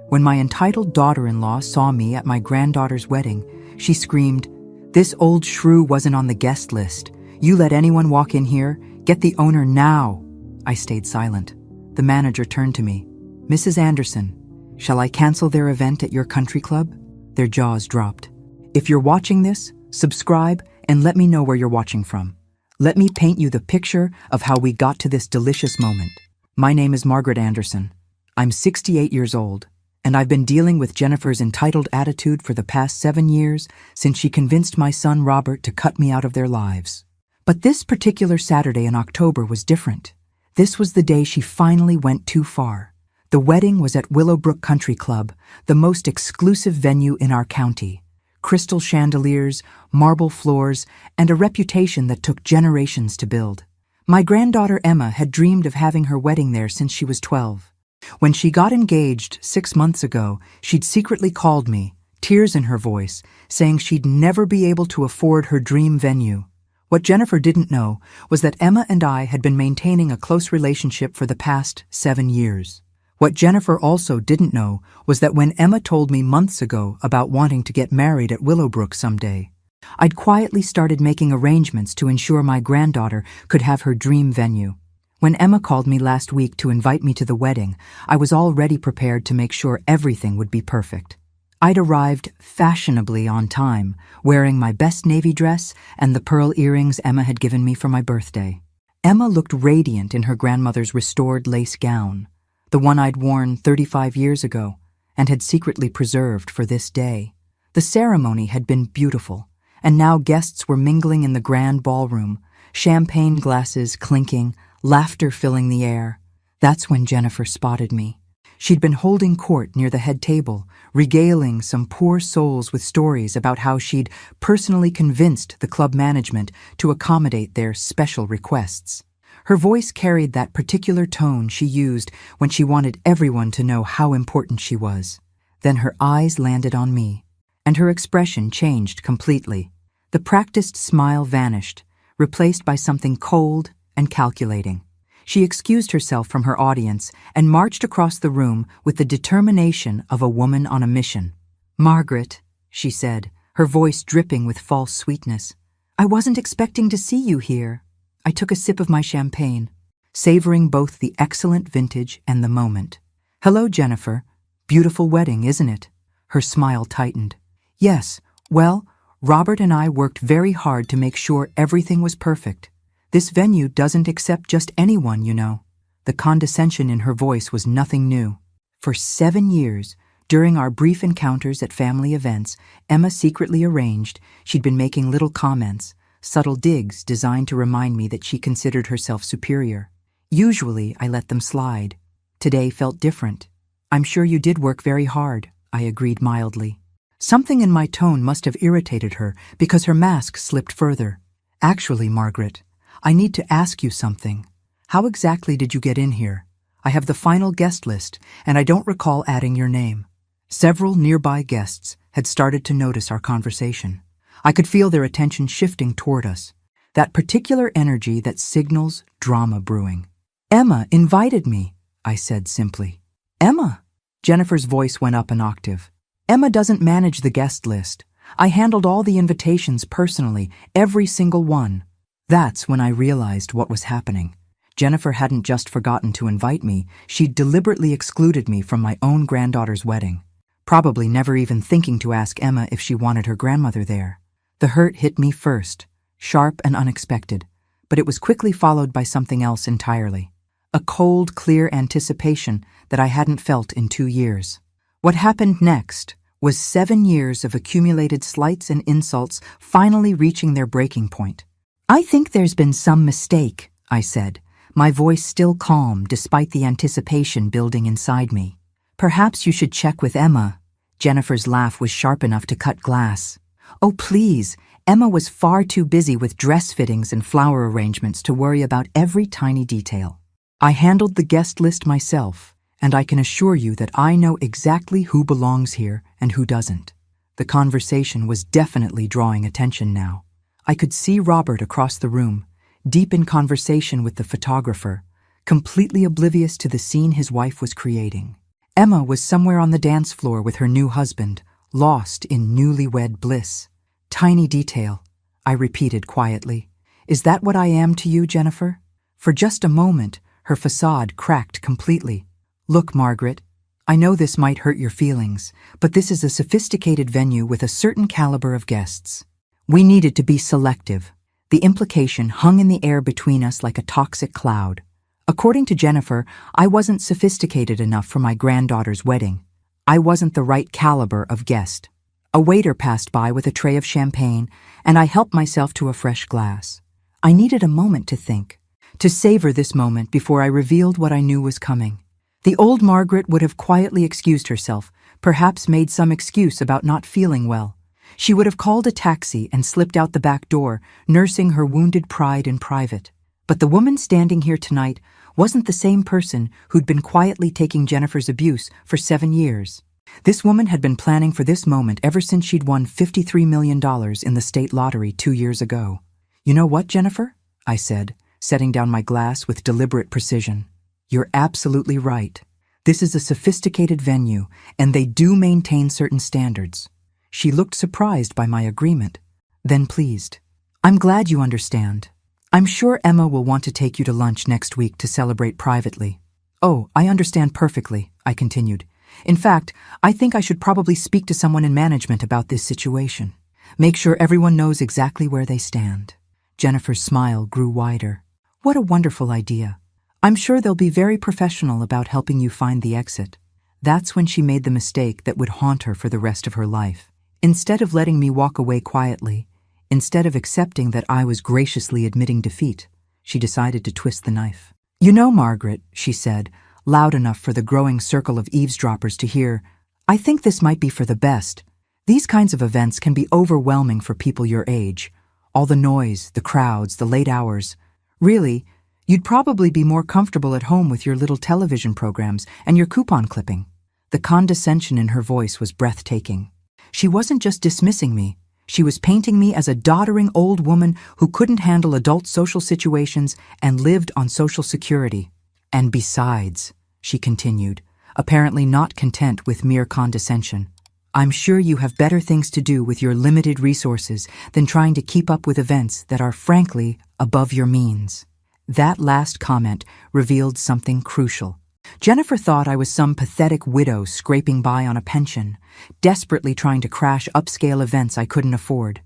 When my entitled daughter-in-law saw me at my granddaughter's wedding, she screamed, "This old shrew wasn't on the guest list. You let anyone walk in here? Get the owner now." I stayed silent. The manager turned to me. "Mrs. Anderson, shall I cancel their event at your country club?" Their jaws dropped. "If you're watching this, subscribe and let me know where you're watching from. Let me paint you the picture of how we got to this delicious moment. My name is Margaret Anderson. I'm 68 years old, and I've been dealing with Jennifer's entitled attitude for the past 7 years since she convinced my son Robert to cut me out of their lives. But this particular Saturday in October was different. This was the day she finally went too far. The wedding was at Willowbrook Country Club, the most exclusive venue in our county. Crystal chandeliers, marble floors, and a reputation that took generations to build. My granddaughter Emma had dreamed of having her wedding there since she was 12. When she got engaged 6 months ago, she'd secretly called me, tears in her voice, saying she'd never be able to afford her dream venue. What Jennifer didn't know was that Emma and I had been maintaining a close relationship for the past 7 years. What Jennifer also didn't know was that when Emma told me months ago about wanting to get married at Willowbrook someday, I'd quietly started making arrangements to ensure my granddaughter could have her dream venue. When Emma called me last week to invite me to the wedding, I was already prepared to make sure everything would be perfect. I'd arrived fashionably on time, wearing my best navy dress and the pearl earrings Emma had given me for my birthday. Emma looked radiant in her grandmother's restored lace gown, the one I'd worn 35 years ago and had secretly preserved for this day. The ceremony had been beautiful, and now guests were mingling in the grand ballroom, champagne glasses clinking, laughter filling the air. That's when Jennifer spotted me. She'd been holding court near the head table, regaling some poor souls with stories about how she'd personally convinced the club management to accommodate their special requests. Her voice carried that particular tone she used when she wanted everyone to know how important she was. Then her eyes landed on me, and her expression changed completely. The practiced smile vanished, replaced by something cold and calculating. She excused herself from her audience and marched across the room with the determination of a woman on a mission. "Margaret," she said, her voice dripping with false sweetness, "I wasn't expecting to see you here." I took a sip of my champagne, savoring both the excellent vintage and the moment. "Hello, Jennifer. Beautiful wedding, isn't it?" Her smile tightened. "Yes, well, Robert and I worked very hard to make sure everything was perfect. This venue doesn't accept just anyone, you know." The condescension in her voice was nothing new. For 7 years, during our brief encounters at family events, Emma secretly arranged she'd been making little comments, subtle digs designed to remind me that she considered herself superior. Usually, I let them slide. Today felt different. "I'm sure you did work very hard," I agreed mildly. Something in my tone must have irritated her because her mask slipped further. "Actually, Margaret, I need to ask you something. How exactly did you get in here? I have the final guest list, and I don't recall adding your name." Several nearby guests had started to notice our conversation. I could feel their attention shifting toward us, that particular energy that signals drama brewing. "Emma invited me," I said simply. "Emma?" Jennifer's voice went up an octave. "Emma doesn't manage the guest list. I handled all the invitations personally, every single one." That's when I realized what was happening. Jennifer hadn't just forgotten to invite me, she'd deliberately excluded me from my own granddaughter's wedding, probably never even thinking to ask Emma if she wanted her grandmother there. The hurt hit me first, sharp and unexpected, but it was quickly followed by something else entirely. A cold, clear anticipation that I hadn't felt in 2 years. What happened next was 7 years of accumulated slights and insults finally reaching their breaking point. "I think there's been some mistake," I said, my voice still calm despite the anticipation building inside me. "Perhaps you should check with Emma." Jennifer's laugh was sharp enough to cut glass. "Oh, please, Emma was far too busy with dress fittings and flower arrangements to worry about every tiny detail. I handled the guest list myself, and I can assure you that I know exactly who belongs here and who doesn't." The conversation was definitely drawing attention now. I could see Robert across the room, deep in conversation with the photographer, completely oblivious to the scene his wife was creating. Emma was somewhere on the dance floor with her new husband, lost in newlywed bliss. Tiny detail, I repeated quietly. Is that what I am to you, Jennifer? For just a moment, her facade cracked completely. Look, Margaret, I know this might hurt your feelings, but this is a sophisticated venue with a certain caliber of guests. We needed to be selective. The implication hung in the air between us like a toxic cloud. According to Jennifer, I wasn't sophisticated enough for my granddaughter's wedding. I wasn't the right caliber of guest. A waiter passed by with a tray of champagne, and I helped myself to a fresh glass. I needed a moment to think, to savor this moment before I revealed what I knew was coming. The old Margaret would have quietly excused herself, perhaps made some excuse about not feeling well. She would have called a taxi and slipped out the back door, nursing her wounded pride in private. But the woman standing here tonight wasn't the same person who'd been quietly taking Jennifer's abuse for 7 years. This woman had been planning for this moment ever since she'd won $53 million in the state lottery 2 years ago. You know what, Jennifer? I said, setting down my glass with deliberate precision. You're absolutely right. This is a sophisticated venue, and they do maintain certain standards. She looked surprised by my agreement, then pleased. I'm glad you understand. I'm sure Emma will want to take you to lunch next week to celebrate privately. Oh, I understand perfectly, I continued. In fact, I think I should probably speak to someone in management about this situation. Make sure everyone knows exactly where they stand. Jennifer's smile grew wider. What a wonderful idea. I'm sure they'll be very professional about helping you find the exit. That's when she made the mistake that would haunt her for the rest of her life. Instead of letting me walk away quietly, instead of accepting that I was graciously admitting defeat, she decided to twist the knife. You know, Margaret, she said, loud enough for the growing circle of eavesdroppers to hear, I think this might be for the best. These kinds of events can be overwhelming for people your age. All the noise, the crowds, the late hours. Really, you'd probably be more comfortable at home with your little television programs and your coupon clipping. The condescension in her voice was breathtaking. She wasn't just dismissing me. She was painting me as a doddering old woman who couldn't handle adult social situations and lived on Social Security. And besides, she continued, apparently not content with mere condescension, I'm sure you have better things to do with your limited resources than trying to keep up with events that are, frankly, above your means. That last comment revealed something crucial. Jennifer thought I was some pathetic widow scraping by on a pension, desperately trying to crash upscale events I couldn't afford.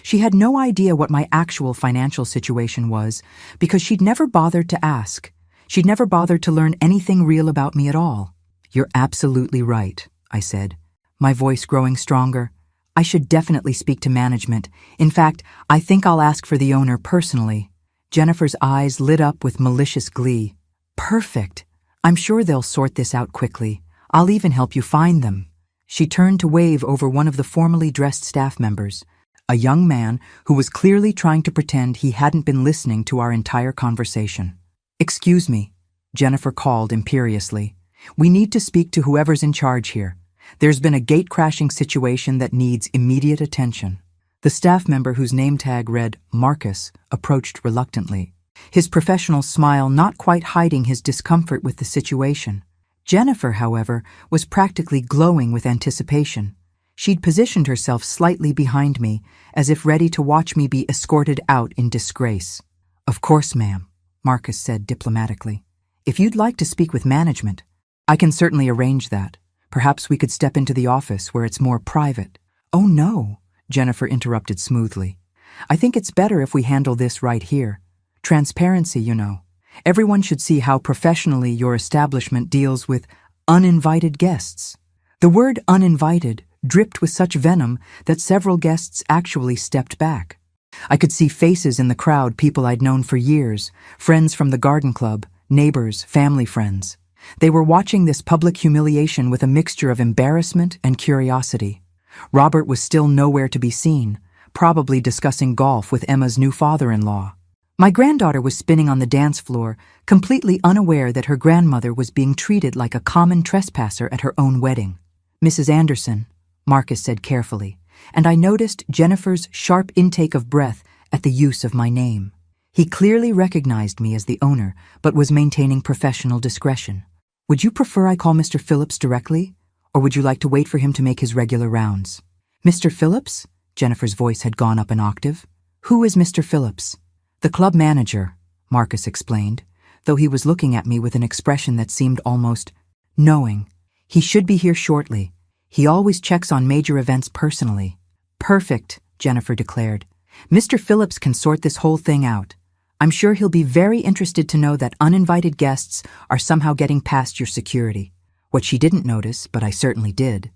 She had no idea what my actual financial situation was because she'd never bothered to ask. She'd never bothered to learn anything real about me at all. You're absolutely right, I said, my voice growing stronger. I should definitely speak to management. In fact, I think I'll ask for the owner personally. Jennifer's eyes lit up with malicious glee. Perfect. I'm sure they'll sort this out quickly. I'll even help you find them. She turned to wave over one of the formally dressed staff members, a young man who was clearly trying to pretend he hadn't been listening to our entire conversation. Excuse me, Jennifer called imperiously. We need to speak to whoever's in charge here. There's been a gate-crashing situation that needs immediate attention. The staff member whose name tag read Marcus approached reluctantly, his professional smile not quite hiding his discomfort with the situation. Jennifer, however, was practically glowing with anticipation. She'd positioned herself slightly behind me, as if ready to watch me be escorted out in disgrace. Of course, ma'am, Marcus said diplomatically. If you'd like to speak with management, I can certainly arrange that. Perhaps we could step into the office where it's more private. Oh no, Jennifer interrupted smoothly. I think it's better if we handle this right here. Transparency, you know. Everyone should see how professionally your establishment deals with uninvited guests. The word uninvited dripped with such venom that several guests actually stepped back. I could see faces in the crowd, people I'd known for years, friends from the garden club, neighbors, family friends. They were watching this public humiliation with a mixture of embarrassment and curiosity. Robert was still nowhere to be seen, probably discussing golf with Emma's new father-in-law. My granddaughter was spinning on the dance floor, completely unaware that her grandmother was being treated like a common trespasser at her own wedding. Mrs. Anderson, Marcus said carefully, and I noticed Jennifer's sharp intake of breath at the use of my name. He clearly recognized me as the owner, but was maintaining professional discretion. Would you prefer I call Mr. Phillips directly, or would you like to wait for him to make his regular rounds? Mr. Phillips? Jennifer's voice had gone up an octave. Who is Mr. Phillips? The club manager, Marcus explained, though he was looking at me with an expression that seemed almost knowing. He should be here shortly. He always checks on major events personally. Perfect, Jennifer declared. Mr. Phillips can sort this whole thing out. I'm sure he'll be very interested to know that uninvited guests are somehow getting past your security. What she didn't notice, but I certainly did,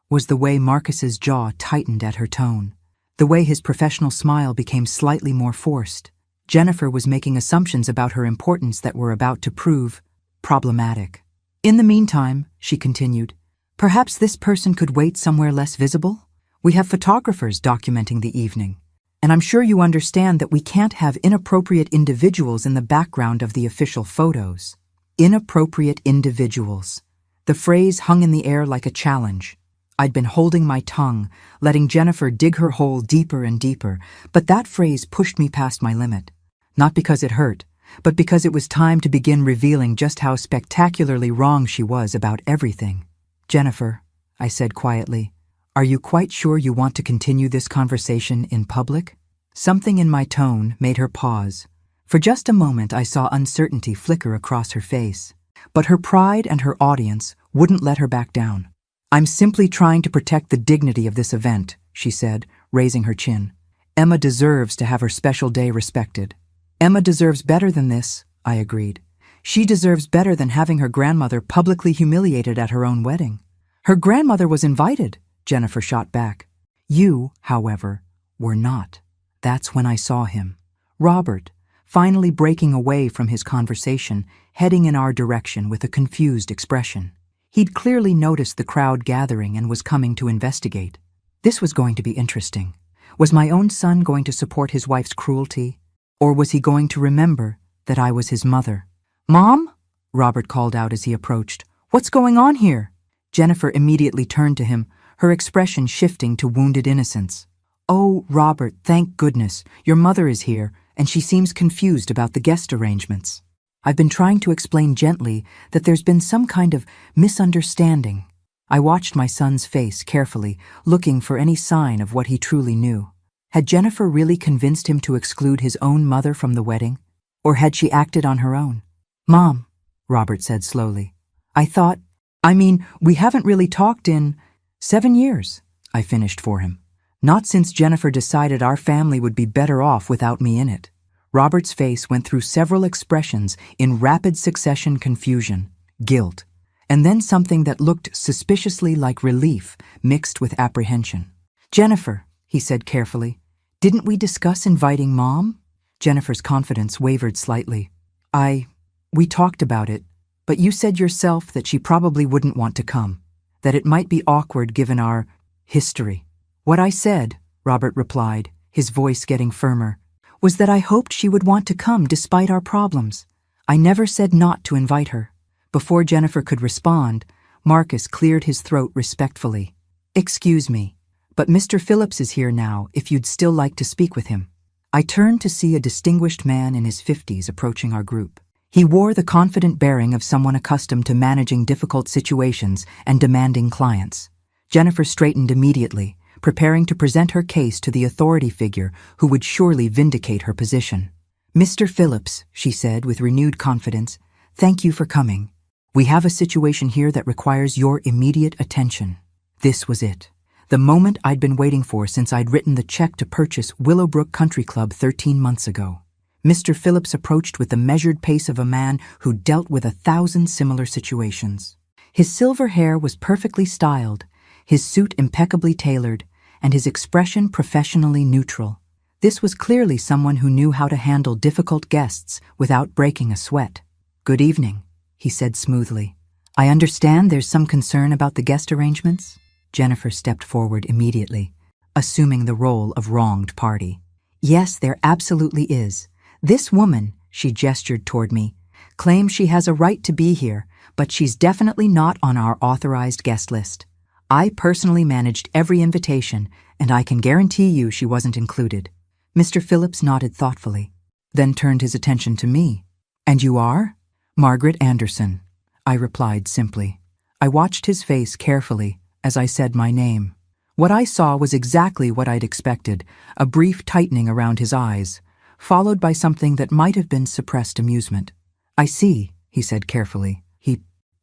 was the way Marcus's jaw tightened at her tone, the way his professional smile became slightly more forced. Jennifer was making assumptions about her importance that were about to prove problematic. In the meantime, she continued, perhaps this person could wait somewhere less visible? We have photographers documenting the evening, and I'm sure you understand that we can't have inappropriate individuals in the background of the official photos. Inappropriate individuals. The phrase hung in the air like a challenge. I'd been holding my tongue, letting Jennifer dig her hole deeper and deeper, but that phrase pushed me past my limit. Not because it hurt, but because it was time to begin revealing just how spectacularly wrong she was about everything. Jennifer, I said quietly, are you quite sure you want to continue this conversation in public? Something in my tone made her pause. For just a moment I saw uncertainty flicker across her face, but her pride and her audience wouldn't let her back down. I'm simply trying to protect the dignity of this event, she said, raising her chin. Emma deserves to have her special day respected. Emma deserves better than this, I agreed. She deserves better than having her grandmother publicly humiliated at her own wedding. Her grandmother was invited, Jennifer shot back. You, however, were not. That's when I saw him. Robert, finally breaking away from his conversation, heading in our direction with a confused expression. He'd clearly noticed the crowd gathering and was coming to investigate. This was going to be interesting. Was my own son going to support his wife's cruelty? Or was he going to remember that I was his mother? Mom? Robert called out as he approached. What's going on here? Jennifer immediately turned to him, her expression shifting to wounded innocence. Oh, Robert, thank goodness. Your mother is here, and she seems confused about the guest arrangements. I've been trying to explain gently that there's been some kind of misunderstanding. I watched my son's face carefully, looking for any sign of what he truly knew. Had Jennifer really convinced him to exclude his own mother from the wedding? Or had she acted on her own? Mom, Robert said slowly. We haven't really talked in 7 years, I finished for him. Not since Jennifer decided our family would be better off without me in it. Robert's face went through several expressions in rapid succession: confusion, guilt, and then something that looked suspiciously like relief mixed with apprehension. Jennifer, he said carefully, didn't we discuss inviting Mom? Jennifer's confidence wavered slightly. We talked about it, but you said yourself that she probably wouldn't want to come, that it might be awkward given our history. What I said, Robert replied, his voice getting firmer, was that I hoped she would want to come despite our problems. I never said not to invite her. Before Jennifer could respond, Marcus cleared his throat respectfully. Excuse me, but Mr. Phillips is here now if you'd still like to speak with him. I turned to see a distinguished man in his 50s approaching our group. He wore the confident bearing of someone accustomed to managing difficult situations and demanding clients. Jennifer straightened immediately, preparing to present her case to the authority figure who would surely vindicate her position. Mr. Phillips, she said with renewed confidence, thank you for coming. We have a situation here that requires your immediate attention. This was it. The moment I'd been waiting for since I'd written the check to purchase Willowbrook Country Club 13 months ago. Mr. Phillips approached with the measured pace of a man who dealt with 1,000 similar situations. His silver hair was perfectly styled, his suit impeccably tailored, and his expression professionally neutral. This was clearly someone who knew how to handle difficult guests without breaking a sweat. Good evening, he said smoothly. I understand there's some concern about the guest arrangements? Jennifer stepped forward immediately, assuming the role of wronged party. Yes, there absolutely is. This woman, she gestured toward me, claims she has a right to be here, but she's definitely not on our authorized guest list. I personally managed every invitation, and I can guarantee you she wasn't included. Mr. Phillips nodded thoughtfully, then turned his attention to me. And you are? Margaret Anderson. I replied simply. I watched his face carefully as I said my name. What I saw was exactly what I'd expected, a brief tightening around his eyes, followed by something that might have been suppressed amusement. I see, he said carefully.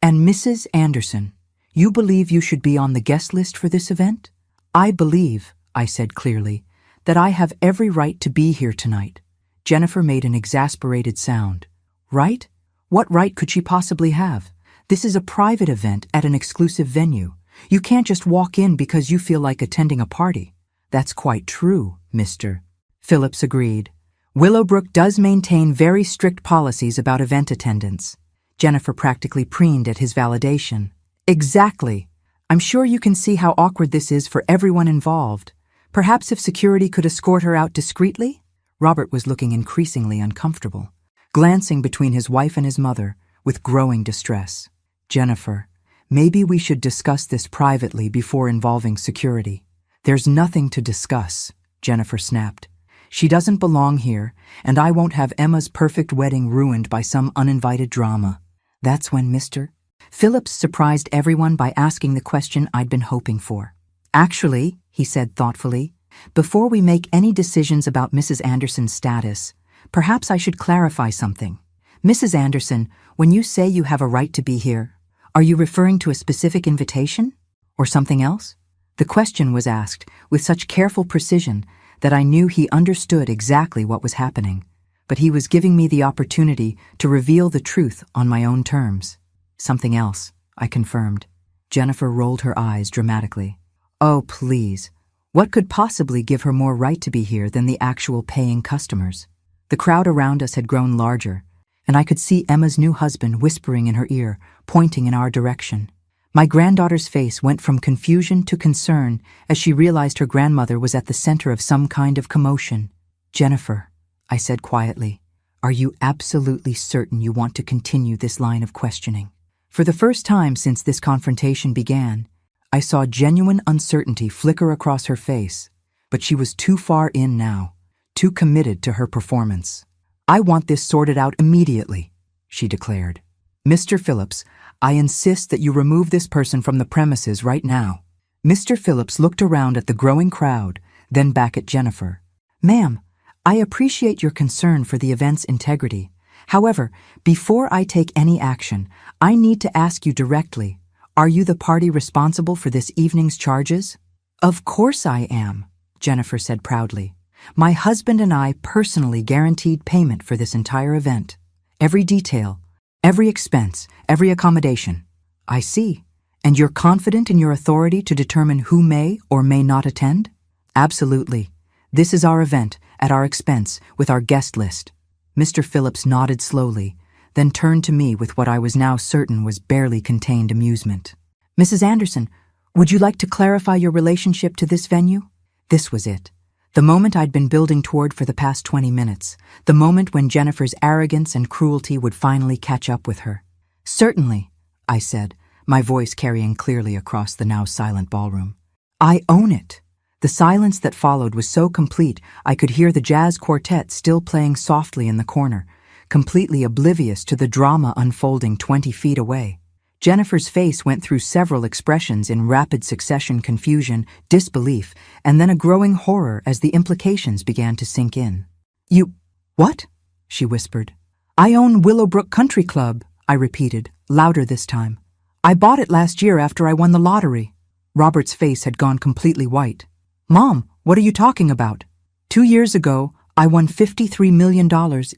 And Mrs. Anderson, you believe you should be on the guest list for this event? I believe, I said clearly, that I have every right to be here tonight. Jennifer made an exasperated sound. Right? What right could she possibly have? This is a private event at an exclusive venue. You can't just walk in because you feel like attending a party. That's quite true, Mr. Phillips agreed. Willowbrook does maintain very strict policies about event attendance. Jennifer practically preened at his validation. Exactly. I'm sure you can see how awkward this is for everyone involved. Perhaps if security could escort her out discreetly? Robert was looking increasingly uncomfortable, glancing between his wife and his mother with growing distress. Jennifer, maybe we should discuss this privately before involving security. There's nothing to discuss, Jennifer snapped. She doesn't belong here, and I won't have Emma's perfect wedding ruined by some uninvited drama. That's when Mr. Phillips surprised everyone by asking the question I'd been hoping for. Actually, he said thoughtfully, before we make any decisions about Mrs. Anderson's status, perhaps I should clarify something. Mrs. Anderson, when you say you have a right to be here, are you referring to a specific invitation? Or something else? The question was asked with such careful precision that I knew he understood exactly what was happening, but he was giving me the opportunity to reveal the truth on my own terms. Something else, I confirmed. Jennifer rolled her eyes dramatically. Oh, please. What could possibly give her more right to be here than the actual paying customers? The crowd around us had grown larger, and I could see Emma's new husband whispering in her ear, pointing in our direction. My granddaughter's face went from confusion to concern as she realized her grandmother was at the center of some kind of commotion. Jennifer, I said quietly, are you absolutely certain you want to continue this line of questioning? For the first time since this confrontation began, I saw genuine uncertainty flicker across her face, but she was too far in now, too committed to her performance. I want this sorted out immediately, she declared. Mr. Phillips, I insist that you remove this person from the premises right now. Mr. Phillips looked around at the growing crowd, then back at Jennifer. Ma'am, I appreciate your concern for the event's integrity. However, before I take any action, I need to ask you directly, are you the party responsible for this evening's charges? Of course I am, Jennifer said proudly. My husband and I personally guaranteed payment for this entire event. Every detail, every expense, every accommodation. I see. And you're confident in your authority to determine who may or may not attend? Absolutely. This is our event, at our expense, with our guest list. Mr. Phillips nodded slowly, then turned to me with what I was now certain was barely contained amusement. Mrs. Anderson, would you like to clarify your relationship to this venue? This was it. The moment I'd been building toward for the past 20 minutes, the moment when Jennifer's arrogance and cruelty would finally catch up with her. Certainly, I said, my voice carrying clearly across the now silent ballroom. I own it. The silence that followed was so complete I could hear the jazz quartet still playing softly in the corner, completely oblivious to the drama unfolding 20 feet away. Jennifer's face went through several expressions in rapid succession: confusion, disbelief, and then a growing horror as the implications began to sink in. You, what? She whispered. I own Willowbrook Country Club, I repeated, louder this time. I bought it last year after I won the lottery. Robert's face had gone completely white. Mom, what are you talking about? 2 years ago, I won $53 million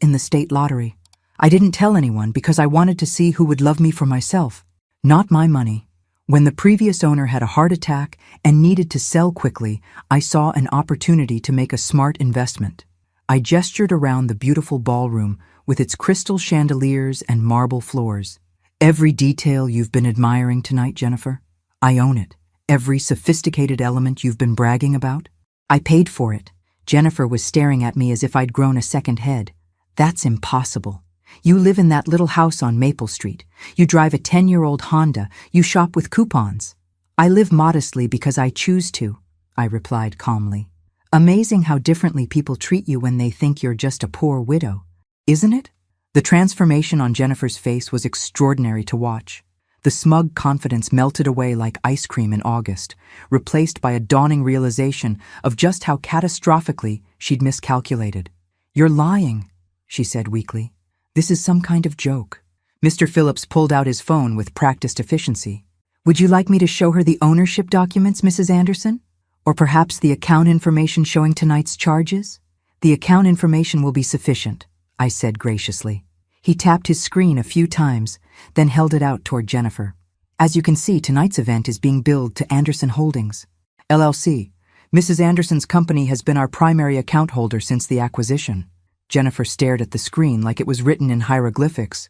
in the state lottery. I didn't tell anyone because I wanted to see who would love me for myself. Not my money. When the previous owner had a heart attack and needed to sell quickly, I saw an opportunity to make a smart investment. I gestured around the beautiful ballroom with its crystal chandeliers and marble floors. Every detail you've been admiring tonight, Jennifer, I own it. Every sophisticated element you've been bragging about, I paid for it. Jennifer was staring at me as if I'd grown a second head. That's impossible. You live in that little house on Maple Street. You drive a 10-year-old Honda. You shop with coupons. I live modestly because I choose to, I replied calmly. Amazing how differently people treat you when they think you're just a poor widow, isn't it? The transformation on Jennifer's face was extraordinary to watch. The smug confidence melted away like ice cream in August, replaced by a dawning realization of just how catastrophically she'd miscalculated. "You're lying," she said weakly. "This is some kind of joke." Mr. Phillips pulled out his phone with practiced efficiency. "Would you like me to show her the ownership documents, Mrs. Anderson? Or perhaps the account information showing tonight's charges?" "The account information will be sufficient," I said graciously. He tapped his screen a few times, then held it out toward Jennifer. "As you can see, tonight's event is being billed to Anderson Holdings, LLC. Mrs. Anderson's company has been our primary account holder since the acquisition." Jennifer stared at the screen like it was written in hieroglyphics.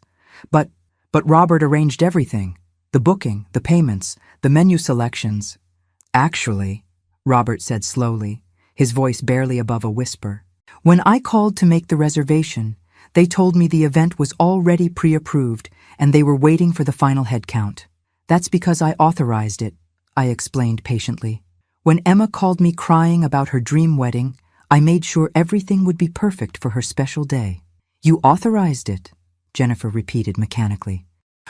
But Robert arranged everything. The booking, the payments, the menu selections." "Actually," Robert said slowly, his voice barely above a whisper, "when I called to make the reservation, they told me the event was already pre-approved and they were waiting for the final head count. That's because I authorized it," I explained patiently. "When Emma called me crying about her dream wedding, I made sure everything would be perfect for her special day." "You authorized it," Jennifer repeated mechanically.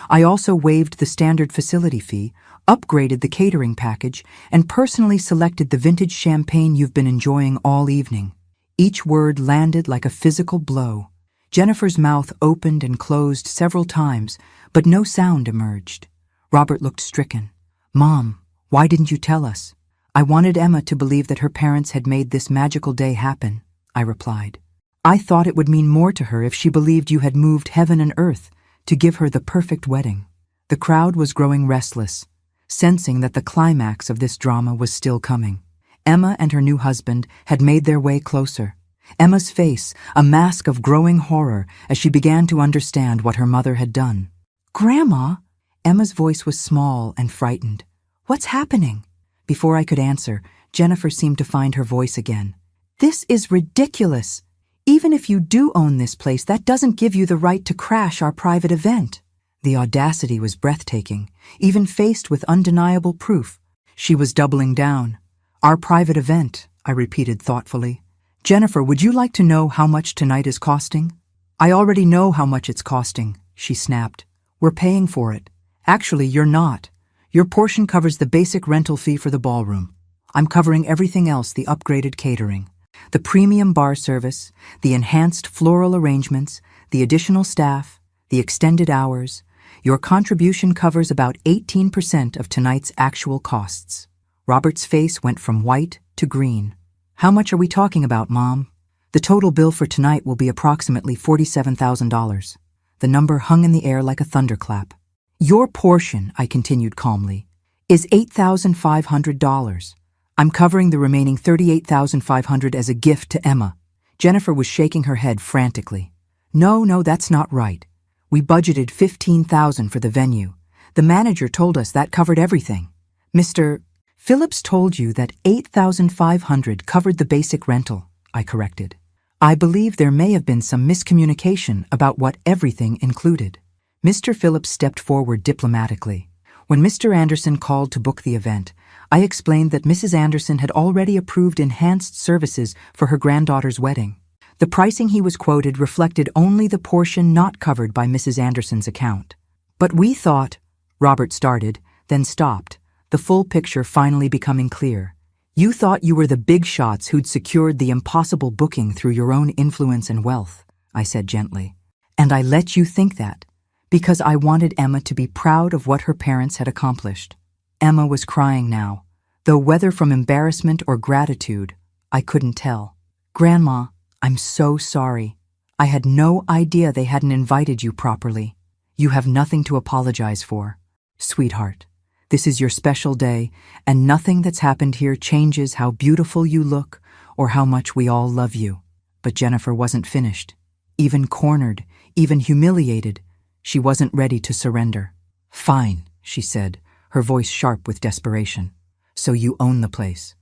"I also waived the standard facility fee, upgraded the catering package, and personally selected the vintage champagne you've been enjoying all evening." Each word landed like a physical blow. Jennifer's mouth opened and closed several times, but no sound emerged. Robert looked stricken. "Mom, why didn't you tell us?" "I wanted Emma to believe that her parents had made this magical day happen," I replied. "I thought it would mean more to her if she believed you had moved heaven and earth to give her the perfect wedding." The crowd was growing restless, sensing that the climax of this drama was still coming. Emma and her new husband had made their way closer. Emma's face, a mask of growing horror as she began to understand what her mother had done. "Grandma!" Emma's voice was small and frightened. "What's happening?" Before I could answer, Jennifer seemed to find her voice again. "This is ridiculous. Even if you do own this place, that doesn't give you the right to crash our private event." The audacity was breathtaking, even faced with undeniable proof. She was doubling down. "Our private event," I repeated thoughtfully. "Jennifer, would you like to know how much tonight is costing?" "I already know how much it's costing," she snapped. "We're paying for it. Actually, you're not. Your portion covers the basic rental fee for the ballroom. I'm covering everything else, the upgraded catering, the premium bar service, the enhanced floral arrangements, the additional staff, the extended hours. Your contribution covers about 18% of tonight's actual costs." Robert's face went from white to green. "How much are we talking about, Mom?" "The total bill for tonight will be approximately $47,000. The number hung in the air like a thunderclap. "Your portion," I continued calmly, "is $8,500. I'm covering the remaining $38,500 as a gift to Emma." Jennifer was shaking her head frantically. No, that's not right. We budgeted $15,000 for the venue. The manager told us that covered everything." "Mr. Phillips told you that $8,500 covered the basic rental," I corrected. "I believe there may have been some miscommunication about what everything included." Mr. Phillips stepped forward diplomatically. When Mr. Anderson called to book the event, I explained that Mrs. Anderson had already approved enhanced services for her granddaughter's wedding. The pricing he was quoted reflected only the portion not covered by Mrs. Anderson's account. "But we thought," Robert started, then stopped, the full picture finally becoming clear. "You thought you were the big shots who'd secured the impossible booking through your own influence and wealth," I said gently. "And I let you think that, because I wanted Emma to be proud of what her parents had accomplished." Emma was crying now, though whether from embarrassment or gratitude, I couldn't tell. "Grandma, I'm so sorry. I had no idea they hadn't invited you properly. You have nothing to apologize for. Sweetheart, this is your special day, and nothing that's happened here changes how beautiful you look or how much we all love you." But Jennifer wasn't finished. Even cornered, even humiliated, she wasn't ready to surrender. "Fine," she said, her voice sharp with desperation. "So you own the place.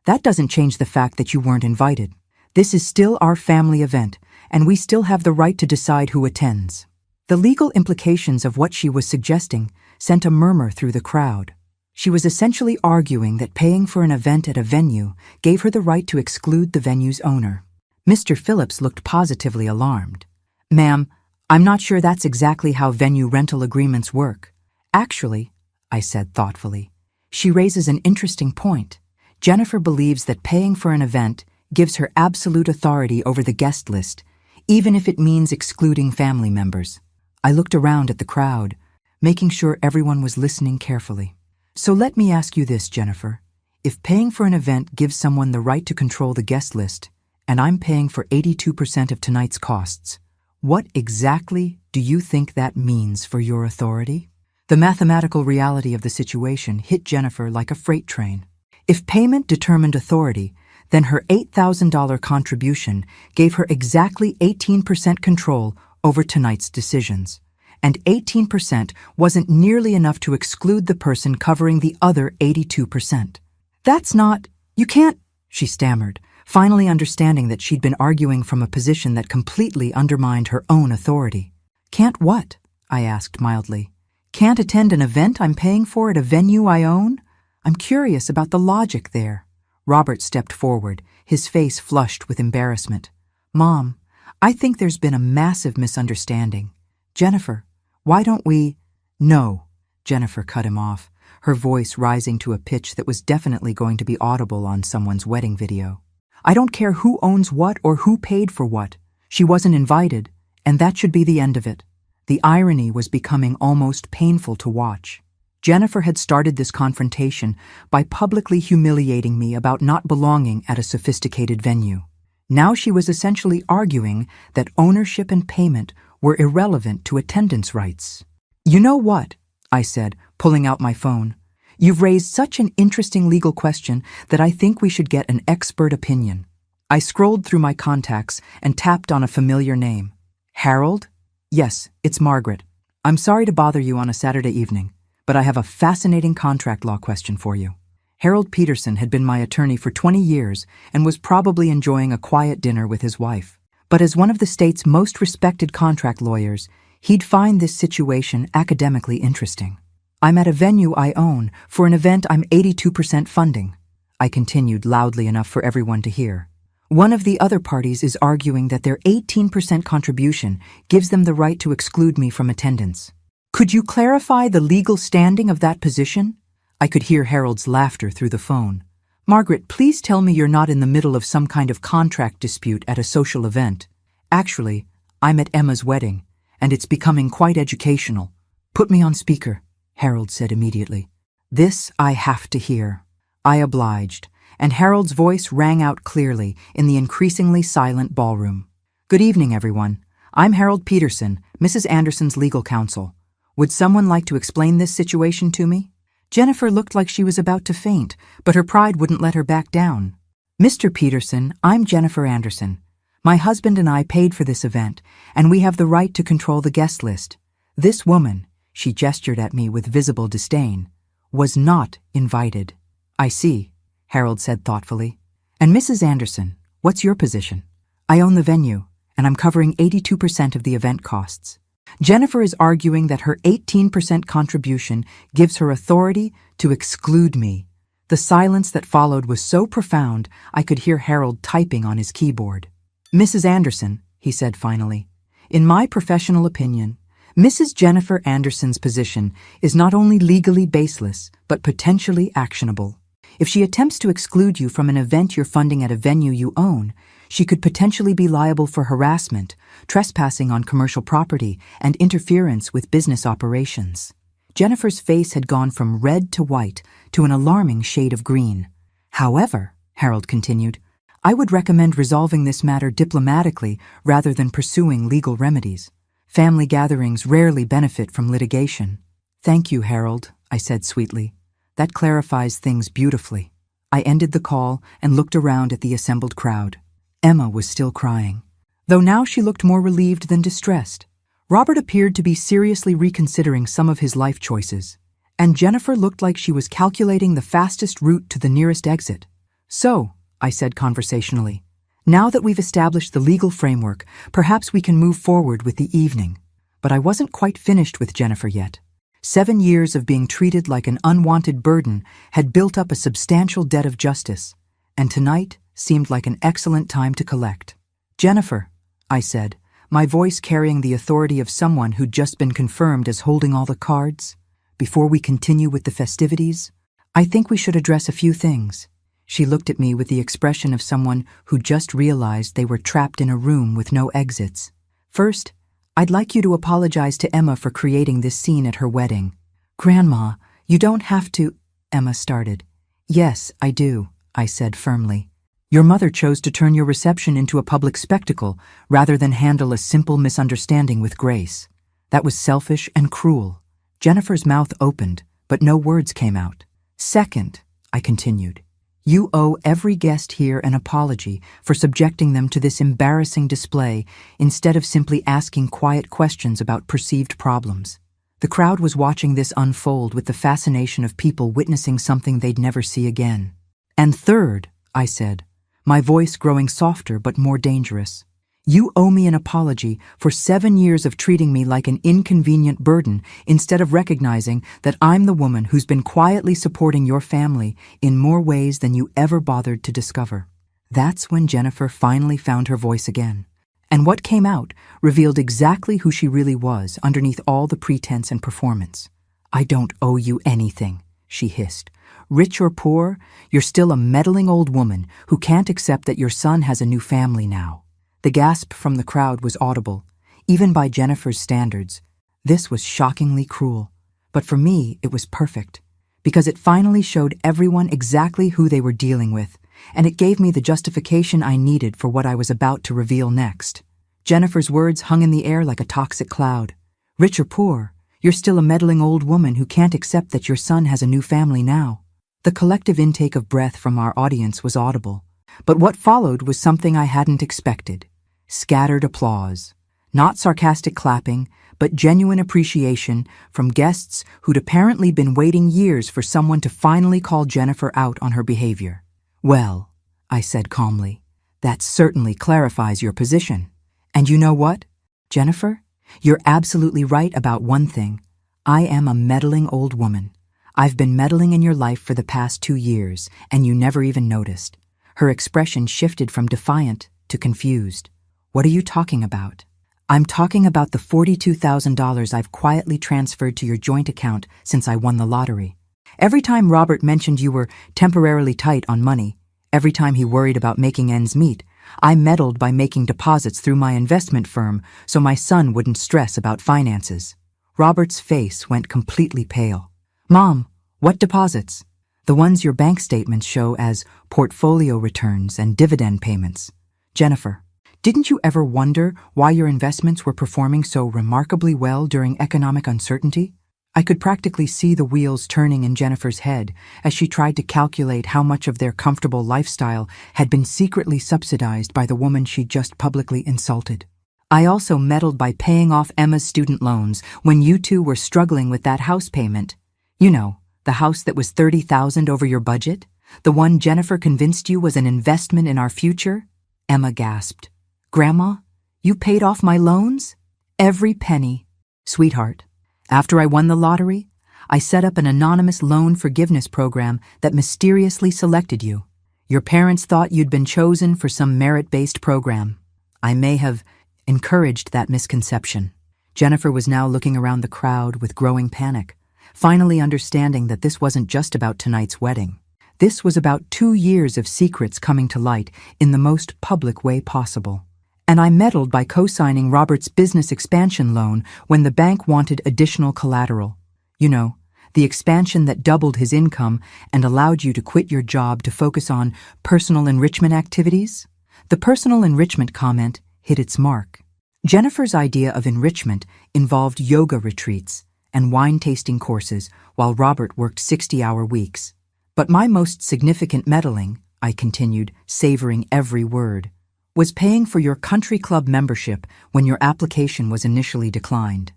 That doesn't change the fact that you weren't invited. This is still our family event, and we still have the right to decide who attends." The legal implications of what she was suggesting sent a murmur through the crowd. She was essentially arguing that paying for an event at a venue gave her the right to exclude the venue's owner. Mr. Phillips looked positively alarmed. "Ma'am, I'm not sure that's exactly how venue rental agreements work. Actually, I said thoughtfully, she raises an interesting point. Jennifer believes that paying for an event gives her absolute authority over the guest list, even if it means excluding family members. I looked around at the crowd, making sure everyone was listening carefully. So let me ask you this, Jennifer. If paying for an event gives someone the right to control the guest list, and I'm paying for 82% of tonight's costs, what exactly do you think that means for your authority? The mathematical reality of the situation hit Jennifer like a freight train. If payment determined authority, then her $8,000 contribution gave her exactly 18% control over tonight's decisions. And 18% wasn't nearly enough to exclude the person covering the other 82%. That's not, you can't, she stammered, finally understanding that she'd been arguing from a position that completely undermined her own authority. Can't what? I asked mildly. Can't attend an event I'm paying for at a venue I own? I'm curious about the logic there. Robert stepped forward, his face flushed with embarrassment. Mom, I think there's been a massive misunderstanding. Jennifer, why don't we… No, Jennifer cut him off, her voice rising to a pitch that was definitely going to be audible on someone's wedding video. I don't care who owns what or who paid for what. She wasn't invited, and that should be the end of it. The irony was becoming almost painful to watch. Jennifer had started this confrontation by publicly humiliating me about not belonging at a sophisticated venue. Now she was essentially arguing that ownership and payment were irrelevant to attendance rights. You know what? I said, pulling out my phone. You've raised such an interesting legal question that I think we should get an expert opinion. I scrolled through my contacts and tapped on a familiar name. Harold? Yes, it's Margaret. I'm sorry to bother you on a Saturday evening, but I have a fascinating contract law question for you. Harold Peterson had been my attorney for 20 years and was probably enjoying a quiet dinner with his wife. But as one of the state's most respected contract lawyers, he'd find this situation academically interesting. I'm at a venue I own for an event I'm 82% funding. I continued loudly enough for everyone to hear. One of the other parties is arguing that their 18% contribution gives them the right to exclude me from attendance. Could you clarify the legal standing of that position? I could hear Harold's laughter through the phone. Margaret, please tell me you're not in the middle of some kind of contract dispute at a social event. Actually, I'm at Emma's wedding, and it's becoming quite educational. Put me on speaker, Harold said immediately. This I have to hear. I obliged, and Harold's voice rang out clearly in the increasingly silent ballroom. Good evening, everyone. I'm Harold Peterson, Mrs. Anderson's legal counsel. Would someone like to explain this situation to me? Jennifer looked like she was about to faint, but her pride wouldn't let her back down. Mr. Peterson, I'm Jennifer Anderson. My husband and I paid for this event, and we have the right to control the guest list. This woman, she gestured at me with visible disdain, was not invited. I see, Harold said thoughtfully. And Mrs. Anderson, what's your position? I own the venue, and I'm covering 82% of the event costs. Jennifer is arguing that her 18% contribution gives her authority to exclude me. The silence that followed was so profound I could hear Harold typing on his keyboard. Mrs. Anderson, he said finally, in my professional opinion, Mrs. Jennifer Anderson's position is not only legally baseless, but potentially actionable. If she attempts to exclude you from an event you're funding at a venue you own, she could potentially be liable for harassment, trespassing on commercial property, and interference with business operations. Jennifer's face had gone from red to white to an alarming shade of green. However, Harold continued, I would recommend resolving this matter diplomatically rather than pursuing legal remedies. Family gatherings rarely benefit from litigation. Thank you, Harold, I said sweetly. That clarifies things beautifully. I ended the call and looked around at the assembled crowd. Emma was still crying, though now she looked more relieved than distressed. Robert appeared to be seriously reconsidering some of his life choices, and Jennifer looked like she was calculating the fastest route to the nearest exit. So, I said conversationally, now that we've established the legal framework, perhaps we can move forward with the evening. But I wasn't quite finished with Jennifer yet. 7 years of being treated like an unwanted burden had built up a substantial debt of justice, and tonight seemed like an excellent time to collect. Jennifer, I said, my voice carrying the authority of someone who'd just been confirmed as holding all the cards. Before we continue with the festivities, I think we should address a few things. She looked at me with the expression of someone who just realized they were trapped in a room with no exits. First, I'd like you to apologize to Emma for creating this scene at her wedding. Grandma, you don't have to, Emma started. Yes, I do, I said firmly. Your mother chose to turn your reception into a public spectacle rather than handle a simple misunderstanding with grace. That was selfish and cruel. Jennifer's mouth opened, but no words came out. Second, I continued, you owe every guest here an apology for subjecting them to this embarrassing display instead of simply asking quiet questions about perceived problems. The crowd was watching this unfold with the fascination of people witnessing something they'd never see again. And third, I said, my voice growing softer but more dangerous, you owe me an apology for 7 years of treating me like an inconvenient burden instead of recognizing that I'm the woman who's been quietly supporting your family in more ways than you ever bothered to discover. That's when Jennifer finally found her voice again. And what came out revealed exactly who she really was underneath all the pretense and performance. I don't owe you anything, she hissed. Rich or poor, you're still a meddling old woman who can't accept that your son has a new family now. The gasp from the crowd was audible, even by Jennifer's standards. This was shockingly cruel, but for me it was perfect, because it finally showed everyone exactly who they were dealing with, and it gave me the justification I needed for what I was about to reveal next. Jennifer's words hung in the air like a toxic cloud. Rich or poor, you're still a meddling old woman who can't accept that your son has a new family now. The collective intake of breath from our audience was audible, but what followed was something I hadn't expected. Scattered applause. Not sarcastic clapping, but genuine appreciation from guests who'd apparently been waiting years for someone to finally call Jennifer out on her behavior. Well, I said calmly, that certainly clarifies your position. And you know what, Jennifer? You're absolutely right about one thing. I am a meddling old woman. I've been meddling in your life for the past 2 years, and you never even noticed. Her expression shifted from defiant to confused. What are you talking about? I'm talking about the $42,000 I've quietly transferred to your joint account since I won the lottery. Every time Robert mentioned you were temporarily tight on money, every time he worried about making ends meet, I meddled by making deposits through my investment firm so my son wouldn't stress about finances. Robert's face went completely pale. Mom, what deposits? The ones your bank statements show as portfolio returns and dividend payments. Jennifer, didn't you ever wonder why your investments were performing so remarkably well during economic uncertainty? I could practically see the wheels turning in Jennifer's head as she tried to calculate how much of their comfortable lifestyle had been secretly subsidized by the woman she'd just publicly insulted. I also meddled by paying off Emma's student loans when you two were struggling with that house payment. You know, the house that was $30,000 over your budget? The one Jennifer convinced you was an investment in our future? Emma gasped. Grandma, you paid off my loans? Every penny. Sweetheart, after I won the lottery, I set up an anonymous loan forgiveness program that mysteriously selected you. Your parents thought you'd been chosen for some merit-based program. I may have encouraged that misconception. Jennifer was now looking around the crowd with growing panic, finally understanding that this wasn't just about tonight's wedding. This was about 2 years of secrets coming to light in the most public way possible. And I meddled by co-signing Robert's business expansion loan when the bank wanted additional collateral. You know, the expansion that doubled his income and allowed you to quit your job to focus on personal enrichment activities. The personal enrichment comment hit its mark. Jennifer's idea of enrichment involved yoga retreats and wine-tasting courses while Robert worked 60-hour weeks. But my most significant meddling, I continued, savoring every word, was paying for your country club membership when your application was initially declined.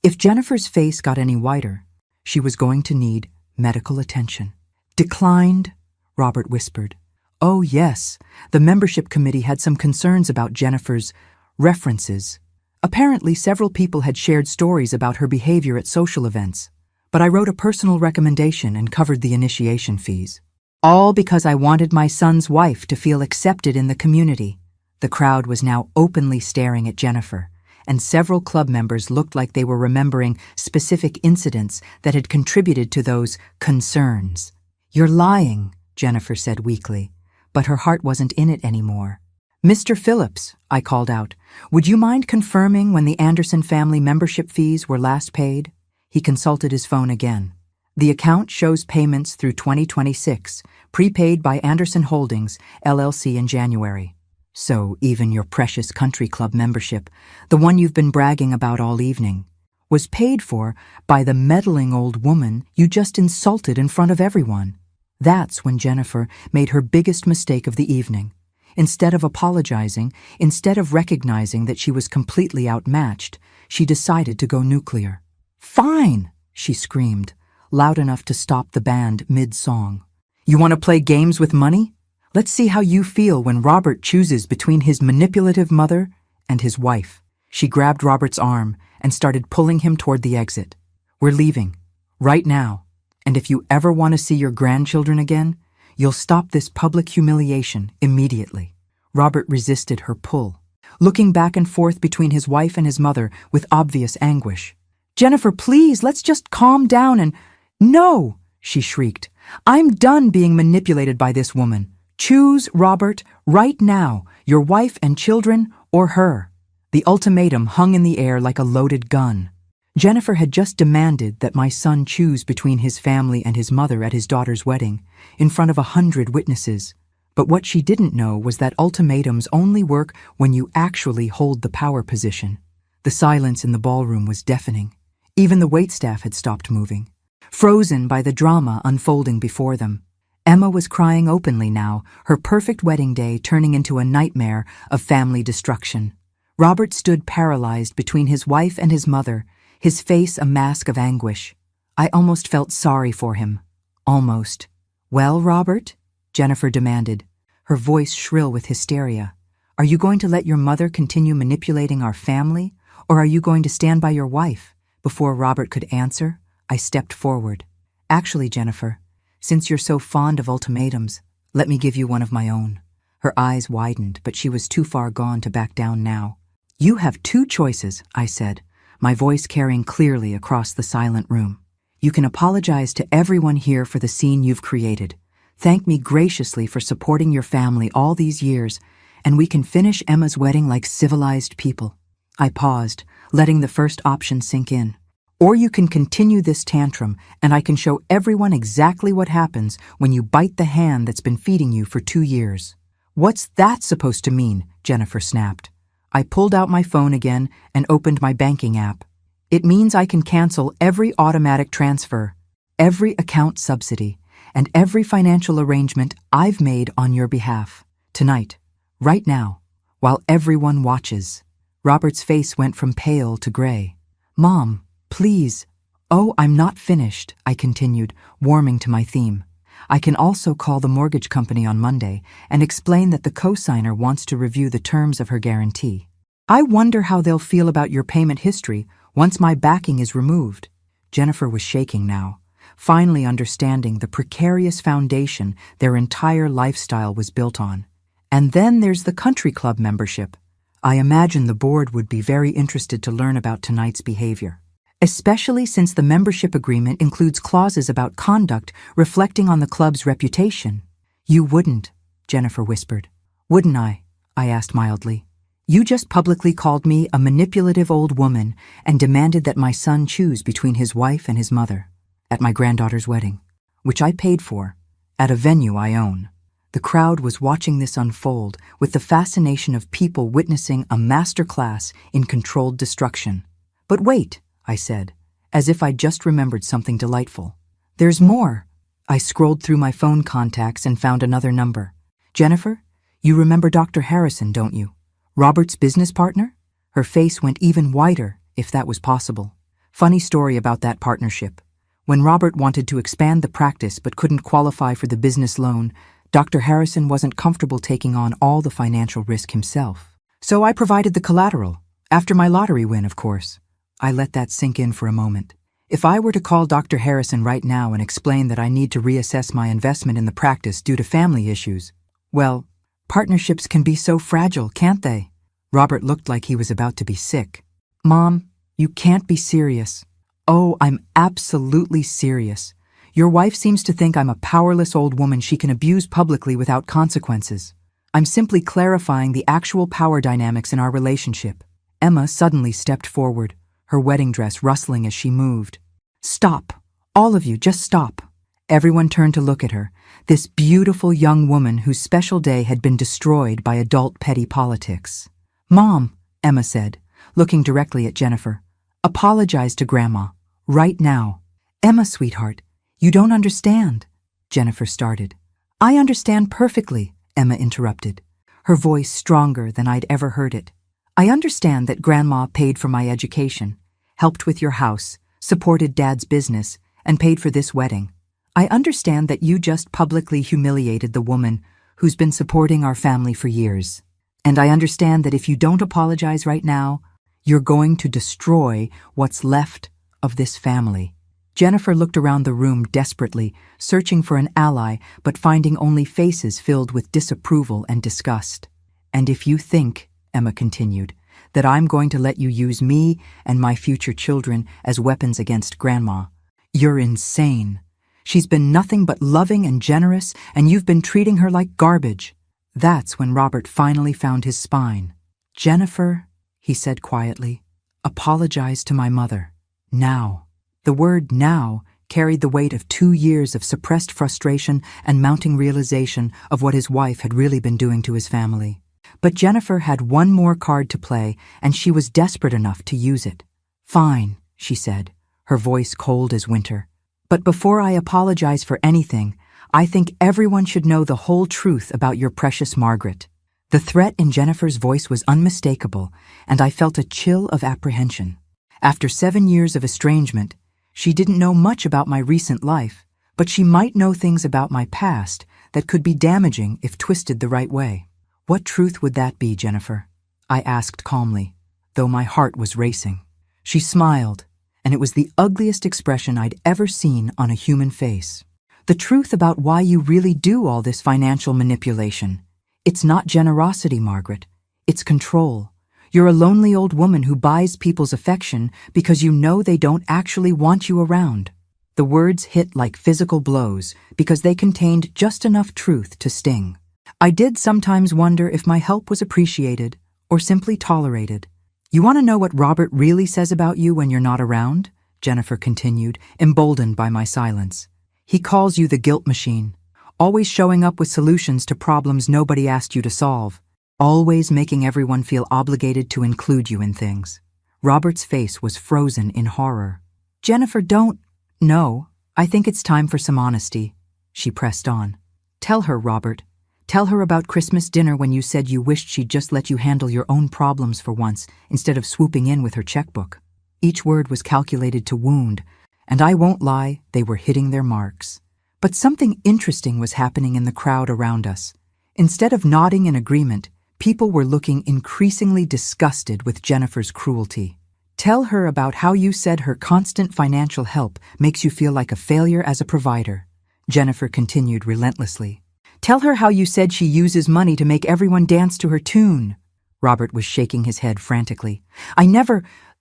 If Jennifer's face got any whiter, she was going to need medical attention. Declined? Robert whispered. Oh yes, the membership committee had some concerns about Jennifer's references. Apparently several people had shared stories about her behavior at social events, but I wrote a personal recommendation and covered the initiation fees. All because I wanted my son's wife to feel accepted in the community. The crowd was now openly staring at Jennifer, and several club members looked like they were remembering specific incidents that had contributed to those concerns. "You're lying," Jennifer said weakly, but her heart wasn't in it anymore. "Mr. Phillips," I called out, "would you mind confirming when the Anderson family membership fees were last paid?" He consulted his phone again. "The account shows payments through 2026, prepaid by Anderson Holdings, LLC in January. So even your precious country club membership, the one you've been bragging about all evening, was paid for by the meddling old woman you just insulted in front of everyone." That's when Jennifer made her biggest mistake of the evening. Instead of apologizing, instead of recognizing that she was completely outmatched, she decided to go nuclear. "Fine!" she screamed, loud enough to stop the band mid-song. "You want to play games with money? Let's see how you feel when Robert chooses between his manipulative mother and his wife." She grabbed Robert's arm and started pulling him toward the exit. "We're leaving. Right now. And if you ever want to see your grandchildren again, you'll stop this public humiliation immediately." Robert resisted her pull, looking back and forth between his wife and his mother with obvious anguish. "Jennifer, please, let's just calm down and—" "No!" she shrieked. "I'm done being manipulated by this woman. Choose, Robert, right now, your wife and children or her." The ultimatum hung in the air like a loaded gun. Jennifer had just demanded that my son choose between his family and his mother at his daughter's wedding, in front of 100 witnesses. But what she didn't know was that ultimatums only work when you actually hold the power position. The silence in the ballroom was deafening. Even the waitstaff had stopped moving, frozen by the drama unfolding before them. Emma was crying openly now, her perfect wedding day turning into a nightmare of family destruction. Robert stood paralyzed between his wife and his mother, his face a mask of anguish. I almost felt sorry for him. Almost. "Well, Robert?" Jennifer demanded, her voice shrill with hysteria. "Are you going to let your mother continue manipulating our family, or are you going to stand by your wife?" Before Robert could answer, I stepped forward. "Actually, Jennifer, since you're so fond of ultimatums, let me give you one of my own." Her eyes widened, but she was too far gone to back down now. "You have two choices," I said, my voice carrying clearly across the silent room. "You can apologize to everyone here for the scene you've created, thank me graciously for supporting your family all these years, and we can finish Emma's wedding like civilized people." I paused, letting the first option sink in. "Or you can continue this tantrum, and I can show everyone exactly what happens when you bite the hand that's been feeding you for 2 years." "What's that supposed to mean?" Jennifer snapped. I pulled out my phone again and opened my banking app. "It means I can cancel every automatic transfer, every account subsidy, and every financial arrangement I've made on your behalf. Tonight, right now, while everyone watches." Robert's face went from pale to gray. "Mom, please." "Oh, I'm not finished," I continued, warming to my theme. "I can also call the mortgage company on Monday and explain that the co-signer wants to review the terms of her guarantee. I wonder how they'll feel about your payment history once my backing is removed." Jennifer was shaking now, finally understanding the precarious foundation their entire lifestyle was built on. "And then there's the country club membership. I imagine the board would be very interested to learn about tonight's behavior, especially since the membership agreement includes clauses about conduct reflecting on the club's reputation." "You wouldn't," Jennifer whispered. "Wouldn't I?" I asked mildly. "You just publicly called me a manipulative old woman and demanded that my son choose between his wife and his mother at my granddaughter's wedding, which I paid for, at a venue I own." The crowd was watching this unfold with the fascination of people witnessing a master class in controlled destruction. "But wait," I said, as if I'd just remembered something delightful. "There's more." I scrolled through my phone contacts and found another number. "Jennifer, you remember Dr. Harrison, don't you? Robert's business partner?" Her face went even whiter, if that was possible. "Funny story about that partnership. When Robert wanted to expand the practice but couldn't qualify for the business loan, Dr. Harrison wasn't comfortable taking on all the financial risk himself. So I provided the collateral, after my lottery win, of course." I let that sink in for a moment. If I were to call Dr. Harrison right now and explain that I need to reassess my investment in the practice due to family issues, well, partnerships can be so fragile, can't they? Robert looked like he was about to be sick. Mom, you can't be serious. Oh, I'm absolutely serious. Your wife seems to think I'm a powerless old woman she can abuse publicly without consequences. I'm simply clarifying the actual power dynamics in our relationship. Emma suddenly stepped forward, her wedding dress rustling as she moved. Stop. All of you, just stop. Everyone turned to look at her, this beautiful young woman whose special day had been destroyed by adult petty politics. Mom, Emma said, looking directly at Jennifer, apologize to Grandma, right now. Emma, sweetheart, you don't understand, Jennifer started. I understand perfectly, Emma interrupted, her voice stronger than I'd ever heard it. I understand that Grandma paid for my education, helped with your house, supported Dad's business, and paid for this wedding. I understand that you just publicly humiliated the woman who's been supporting our family for years. And I understand that if you don't apologize right now, you're going to destroy what's left of this family. Jennifer looked around the room desperately, searching for an ally, but finding only faces filled with disapproval and disgust. And if you think, Emma continued, that I'm going to let you use me and my future children as weapons against Grandma, you're insane. She's been nothing but loving and generous, and you've been treating her like garbage. That's when Robert finally found his spine. Jennifer, he said quietly, apologize to my mother. Now. The word now carried the weight of 2 years of suppressed frustration and mounting realization of what his wife had really been doing to his family. But Jennifer had one more card to play, and she was desperate enough to use it. Fine, she said, her voice cold as winter. But before I apologize for anything, I think everyone should know the whole truth about your precious Margaret. The threat in Jennifer's voice was unmistakable, and I felt a chill of apprehension. After 7 years of estrangement, she didn't know much about my recent life, but she might know things about my past that could be damaging if twisted the right way. What truth would that be, Jennifer? I asked calmly, though my heart was racing. She smiled, and it was the ugliest expression I'd ever seen on a human face. The truth about why you really do all this financial manipulation. It's not generosity, Margaret. It's control. You're a lonely old woman who buys people's affection because you know they don't actually want you around. The words hit like physical blows because they contained just enough truth to sting. I did sometimes wonder if my help was appreciated or simply tolerated. You want to know what Robert really says about you when you're not around? Jennifer continued, emboldened by my silence. He calls you the guilt machine, always showing up with solutions to problems nobody asked you to solve. Always making everyone feel obligated to include you in things. Robert's face was frozen in horror. Jennifer, don't. No, I think it's time for some honesty. She pressed on. Tell her, Robert. Tell her about Christmas dinner when you said you wished she'd just let you handle your own problems for once instead of swooping in with her checkbook. Each word was calculated to wound, and I won't lie, they were hitting their marks. But something interesting was happening in the crowd around us. Instead of nodding in agreement, people were looking increasingly disgusted with Jennifer's cruelty. Tell her about how you said her constant financial help makes you feel like a failure as a provider. Jennifer continued relentlessly. Tell her how you said she uses money to make everyone dance to her tune. Robert was shaking his head frantically.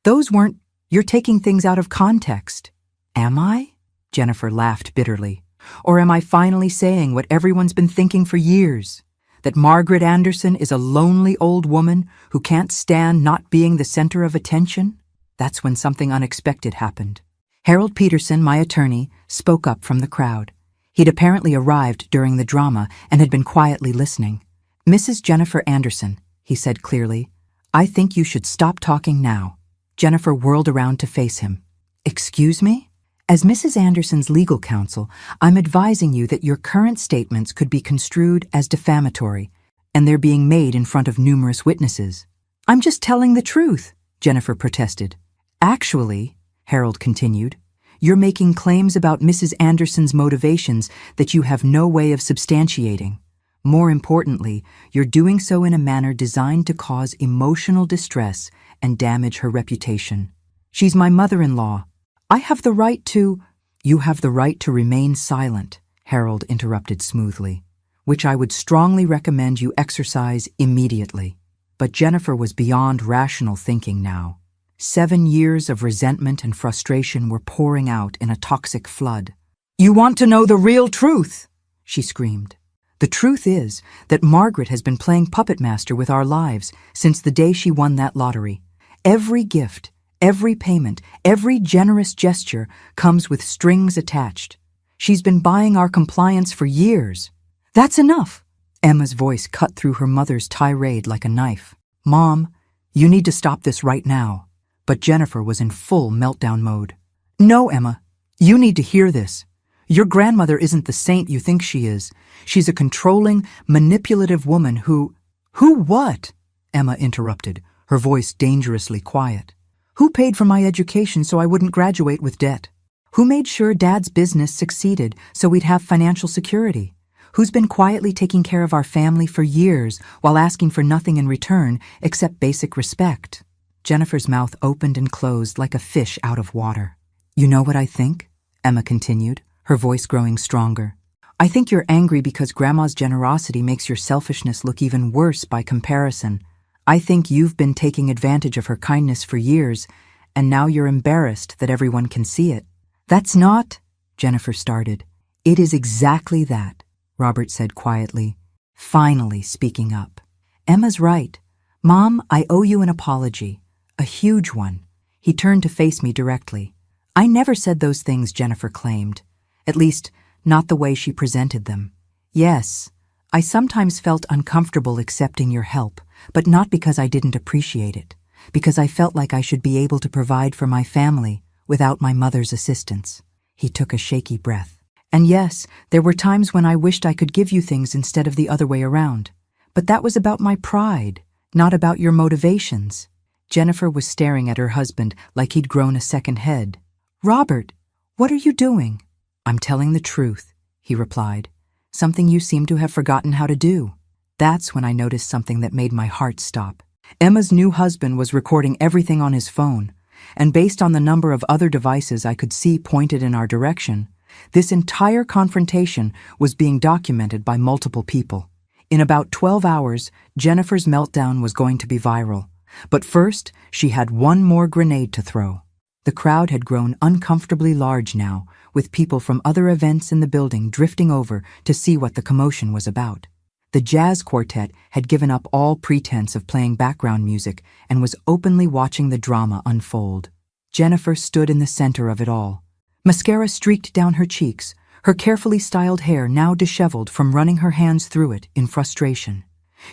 Those weren't, you're taking things out of context. Am I? Jennifer laughed bitterly. Or am I finally saying what everyone's been thinking for years? That Margaret Anderson is a lonely old woman who can't stand not being the center of attention? That's when something unexpected happened. Harold Peterson, my attorney, spoke up from the crowd. He'd apparently arrived during the drama and had been quietly listening. Mrs. Jennifer Anderson, he said clearly, I think you should stop talking now. Jennifer whirled around to face him. Excuse me? As Mrs. Anderson's legal counsel, I'm advising you that your current statements could be construed as defamatory, and they're being made in front of numerous witnesses. I'm just telling the truth, Jennifer protested. Actually, Harold continued, you're making claims about Mrs. Anderson's motivations that you have no way of substantiating. More importantly, you're doing so in a manner designed to cause emotional distress and damage her reputation. She's my mother-in-law. I have the right to— You have the right to remain silent, Harold interrupted smoothly, which I would strongly recommend you exercise immediately. But Jennifer was beyond rational thinking now. 7 years of resentment and frustration were pouring out in a toxic flood. "You want to know the real truth?" she screamed. "The truth is that Margaret has been playing puppet master with our lives since the day she won that lottery. Every gift, every payment, every generous gesture comes with strings attached. She's been buying our compliance for years." "That's enough!" Emma's voice cut through her mother's tirade like a knife. "Mom, you need to stop this right now." But Jennifer was in full meltdown mode. "No, Emma, you need to hear this. Your grandmother isn't the saint you think she is. She's a controlling, manipulative woman who—" "Who what?" Emma interrupted, her voice dangerously quiet. "Who paid for my education so I wouldn't graduate with debt? Who made sure Dad's business succeeded so we'd have financial security? Who's been quietly taking care of our family for years while asking for nothing in return except basic respect?" Jennifer's mouth opened and closed like a fish out of water. "You know what I think?" Emma continued, her voice growing stronger. "I think you're angry because Grandma's generosity makes your selfishness look even worse by comparison. I think you've been taking advantage of her kindness for years, and now you're embarrassed that everyone can see it." "That's not—" Jennifer started. "It is exactly that," Robert said quietly, finally speaking up. "Emma's right. Mom, I owe you an apology. A huge one." He turned to face me directly. "I never said those things Jennifer claimed. At least, not the way she presented them. Yes, I sometimes felt uncomfortable accepting your help, but not because I didn't appreciate it, because I felt like I should be able to provide for my family without my mother's assistance." He took a shaky breath. "And yes, there were times when I wished I could give you things instead of the other way around. But that was about my pride, not about your motivations." Jennifer was staring at her husband like he'd grown a second head. "Robert, what are you doing?" "I'm telling the truth," he replied. "Something you seem to have forgotten how to do." That's when I noticed something that made my heart stop. Emma's new husband was recording everything on his phone, and based on the number of other devices I could see pointed in our direction, this entire confrontation was being documented by multiple people. In about 12 hours, Jennifer's meltdown was going to be viral. But first, she had one more grenade to throw. The crowd had grown uncomfortably large now, with people from other events in the building drifting over to see what the commotion was about. The jazz quartet had given up all pretense of playing background music and was openly watching the drama unfold. Jennifer stood in the center of it all. Mascara streaked down her cheeks, her carefully styled hair now disheveled from running her hands through it in frustration.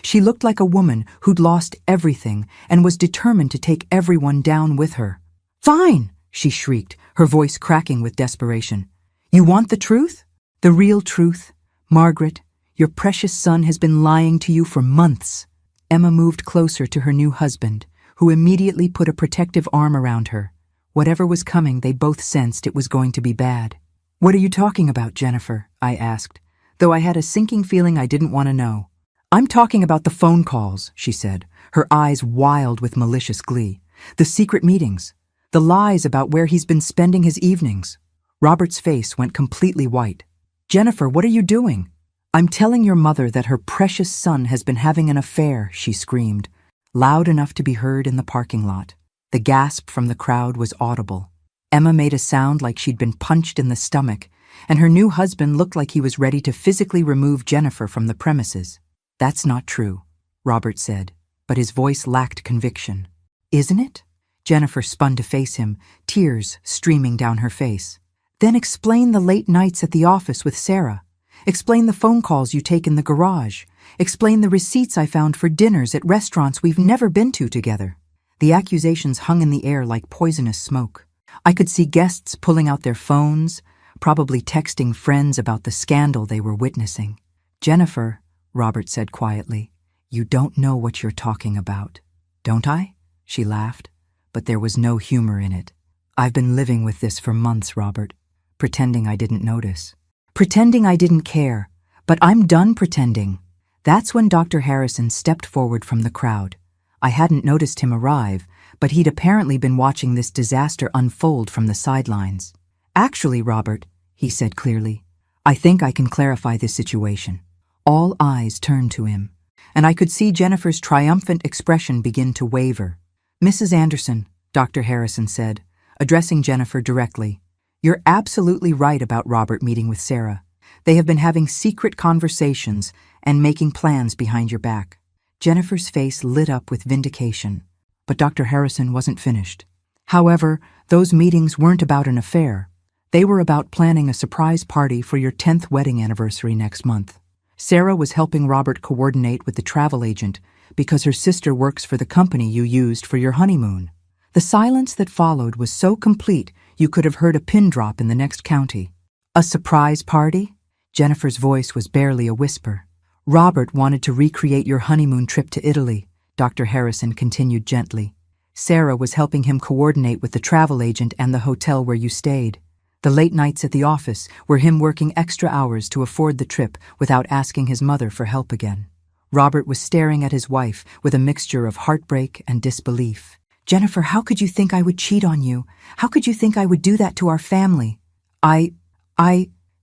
She looked like a woman who'd lost everything and was determined to take everyone down with her. "Fine!" she shrieked, her voice cracking with desperation. "You want the truth? The real truth? Margaret, your precious son has been lying to you for months." Emma moved closer to her new husband, who immediately put a protective arm around her. Whatever was coming, they both sensed it was going to be bad. "What are you talking about, Jennifer?" I asked, though I had a sinking feeling I didn't want to know. "I'm talking about the phone calls," she said, her eyes wild with malicious glee. "The secret meetings. The lies about where he's been spending his evenings." Robert's face went completely white. "Jennifer, what are you doing?" "I'm telling your mother that her precious son has been having an affair," she screamed, loud enough to be heard in the parking lot. The gasp from the crowd was audible. Emma made a sound like she'd been punched in the stomach, and her new husband looked like he was ready to physically remove Jennifer from the premises. "That's not true," Robert said, but his voice lacked conviction. "Isn't it?" Jennifer spun to face him, tears streaming down her face. "Then explain the late nights at the office with Sarah. Explain the phone calls you take in the garage. Explain the receipts I found for dinners at restaurants we've never been to together." The accusations hung in the air like poisonous smoke. I could see guests pulling out their phones, probably texting friends about the scandal they were witnessing. "Jennifer," Robert said quietly, "you don't know what you're talking about." "Don't I?" She laughed, but there was no humor in it. "I've been living with this for months, Robert, pretending I didn't notice. Pretending I didn't care, but I'm done pretending." That's when Dr. Harrison stepped forward from the crowd. I hadn't noticed him arrive, but he'd apparently been watching this disaster unfold from the sidelines. "Actually, Robert," he said clearly, "I think I can clarify this situation." All eyes turned to him, and I could see Jennifer's triumphant expression begin to waver. "Mrs. Anderson," Dr. Harrison said, addressing Jennifer directly. You're absolutely right about Robert meeting with Sarah. They have been having secret conversations and making plans behind your back. Jennifer's face lit up with vindication, but Dr. Harrison wasn't finished. However, those meetings weren't about an affair. They were about planning a surprise party for your 10th wedding anniversary next month. Sarah was helping Robert coordinate with the travel agent because her sister works for the company you used for your honeymoon. The silence that followed was so complete you could have heard a pin drop in the next county. A surprise party? Jennifer's voice was barely a whisper. Robert wanted to recreate your honeymoon trip to Italy, Dr. Harrison continued gently. Sarah was helping him coordinate with the travel agent and the hotel where you stayed. The late nights at the office were him working extra hours to afford the trip without asking his mother for help again. Robert was staring at his wife with a mixture of heartbreak and disbelief. Jennifer, how could you think I would cheat on you? How could you think I would do that to our family?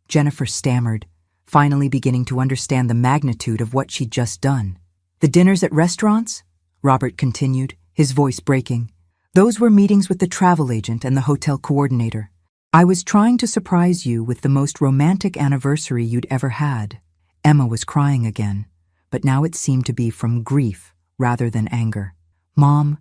Jennifer stammered, finally beginning to understand the magnitude of what she'd just done. The dinners at restaurants? Robert continued, his voice breaking. Those were meetings with the travel agent and the hotel coordinator. I was trying to surprise you with the most romantic anniversary you'd ever had. Emma was crying again, but now it seemed to be from grief rather than anger. Mom,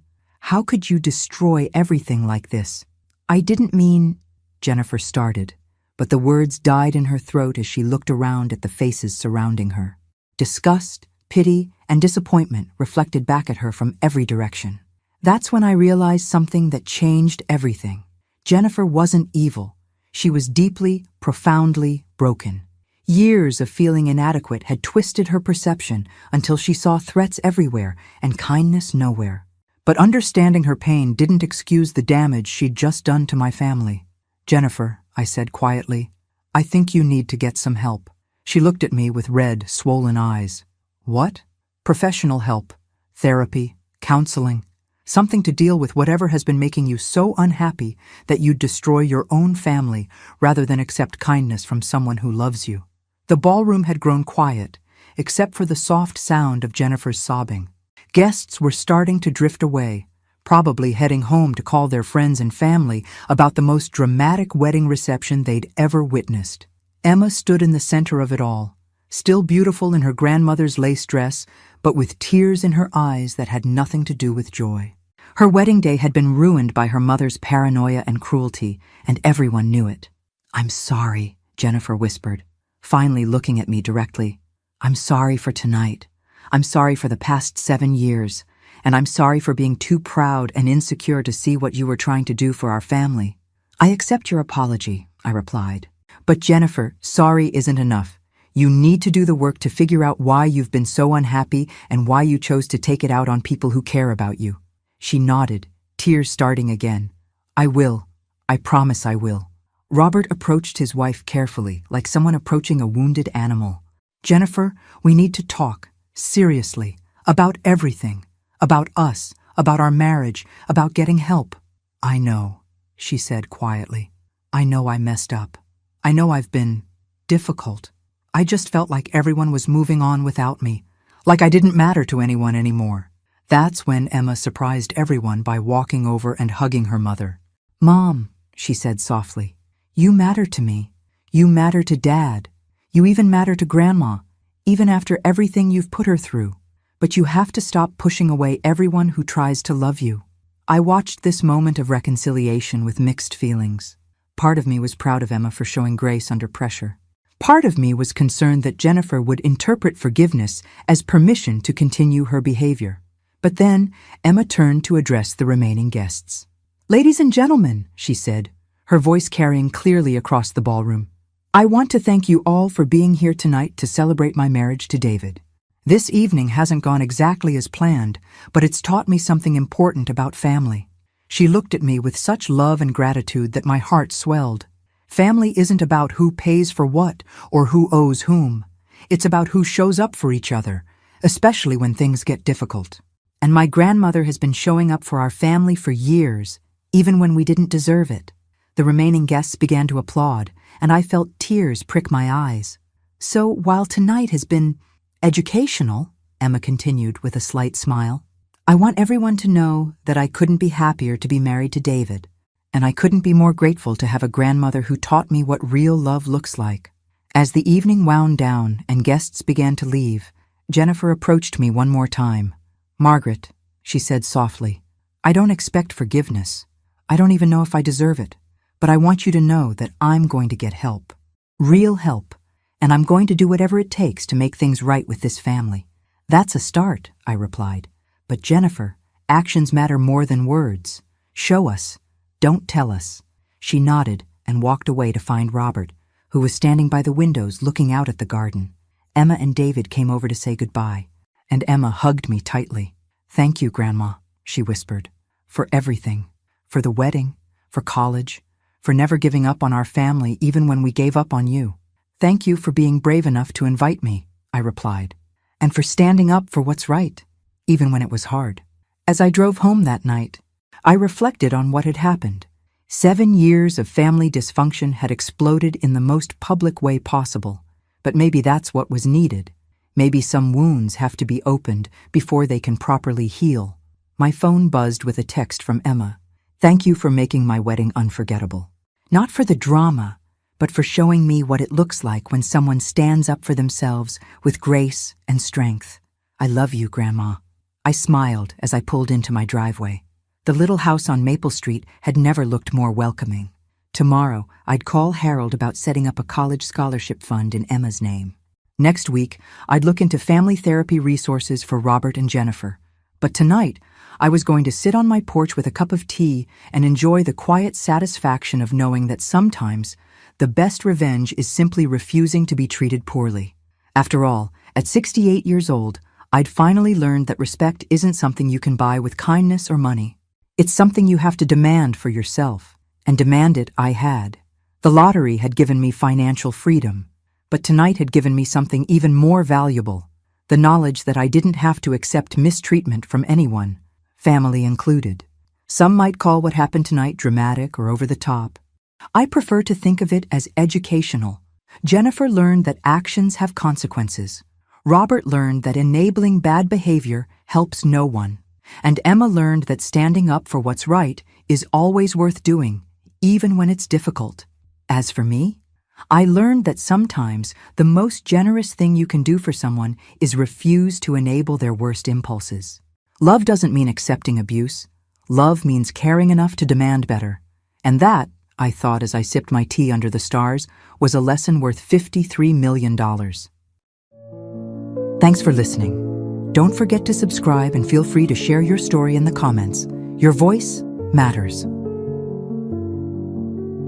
how could you destroy everything like this? I didn't mean... Jennifer started, but the words died in her throat as she looked around at the faces surrounding her. Disgust, pity, and disappointment reflected back at her from every direction. That's when I realized something that changed everything. Jennifer wasn't evil. She was deeply, profoundly broken. Years of feeling inadequate had twisted her perception until she saw threats everywhere and kindness nowhere. But understanding her pain didn't excuse the damage she'd just done to my family. Jennifer, I said quietly, I think you need to get some help. She looked at me with red, swollen eyes. What? Professional help, therapy, counseling, something to deal with whatever has been making you so unhappy that you'd destroy your own family rather than accept kindness from someone who loves you. The ballroom had grown quiet, except for the soft sound of Jennifer's sobbing. Guests were starting to drift away, probably heading home to call their friends and family about the most dramatic wedding reception they'd ever witnessed. Emma stood in the center of it all, still beautiful in her grandmother's lace dress, but with tears in her eyes that had nothing to do with joy. Her wedding day had been ruined by her mother's paranoia and cruelty, and everyone knew it. I'm sorry, Jennifer whispered, finally looking at me directly. I'm sorry for tonight. I'm sorry for the past 7 years, and I'm sorry for being too proud and insecure to see what you were trying to do for our family. I accept your apology, I replied. But Jennifer, sorry isn't enough. You need to do the work to figure out why you've been so unhappy and why you chose to take it out on people who care about you. She nodded, tears starting again. I will. I promise I will. Robert approached his wife carefully, like someone approaching a wounded animal. Jennifer, we need to talk. Seriously, about everything, about us, about our marriage, about getting help. I know, she said quietly. I know I messed up. I know I've been difficult. I just felt like everyone was moving on without me, like I didn't matter to anyone anymore. That's when Emma surprised everyone by walking over and hugging her mother. Mom, she said softly, you matter to me. You matter to Dad. You even matter to Grandma. Even after everything you've put her through. But you have to stop pushing away everyone who tries to love you. I watched this moment of reconciliation with mixed feelings. Part of me was proud of Emma for showing grace under pressure. Part of me was concerned that Jennifer would interpret forgiveness as permission to continue her behavior. But then Emma turned to address the remaining guests. Ladies and gentlemen, she said, her voice carrying clearly across the ballroom. I want to thank you all for being here tonight to celebrate my marriage to David. This evening hasn't gone exactly as planned, but it's taught me something important about family. She looked at me with such love and gratitude that my heart swelled. Family isn't about who pays for what or who owes whom. It's about who shows up for each other, especially when things get difficult. And my grandmother has been showing up for our family for years, even when we didn't deserve it. The remaining guests began to applaud, and I felt tears prick my eyes. So while tonight has been educational, Emma continued with a slight smile, I want everyone to know that I couldn't be happier to be married to David, and I couldn't be more grateful to have a grandmother who taught me what real love looks like. As the evening wound down and guests began to leave, Jennifer approached me one more time. "Margaret," she said softly, "I don't expect forgiveness. I don't even know if I deserve it, but I want you to know that I'm going to get help. Real help, and I'm going to do whatever it takes to make things right with this family." "That's a start," I replied. "But Jennifer, actions matter more than words. Show us. Don't tell us." She nodded and walked away to find Robert, who was standing by the windows looking out at the garden. Emma and David came over to say goodbye, and Emma hugged me tightly. "Thank you, Grandma," she whispered, "for everything, for the wedding, for college, for never giving up on our family even when we gave up on you." "Thank you for being brave enough to invite me," I replied, "and for standing up for what's right, even when it was hard." As I drove home that night, I reflected on what had happened. 7 years of family dysfunction had exploded in the most public way possible, but maybe that's what was needed. Maybe some wounds have to be opened before they can properly heal. My phone buzzed with a text from Emma. "Thank you for making my wedding unforgettable. Not for the drama, but for showing me what it looks like when someone stands up for themselves with grace and strength. I love you, Grandma." I smiled as I pulled into my driveway. The little house on Maple Street had never looked more welcoming. Tomorrow, I'd call Harold about setting up a college scholarship fund in Emma's name. Next week, I'd look into family therapy resources for Robert and Jennifer. But tonight, I was going to sit on my porch with a cup of tea and enjoy the quiet satisfaction of knowing that sometimes the best revenge is simply refusing to be treated poorly. After all, at 68 years old, I'd finally learned that respect isn't something you can buy with kindness or money. It's something you have to demand for yourself, and demand it I had. The lottery had given me financial freedom, but tonight had given me something even more valuable, the knowledge that I didn't have to accept mistreatment from anyone, family included. Some might call what happened tonight dramatic or over the top. I prefer to think of it as educational. Jennifer learned that actions have consequences. Robert learned that enabling bad behavior helps no one. And Emma learned that standing up for what's right is always worth doing, even when it's difficult. As for me, I learned that sometimes the most generous thing you can do for someone is refuse to enable their worst impulses. Love doesn't mean accepting abuse. Love means caring enough to demand better. And that, I thought as I sipped my tea under the stars, was a lesson worth $53 million. Thanks for listening. Don't forget to subscribe and feel free to share your story in the comments. Your voice matters.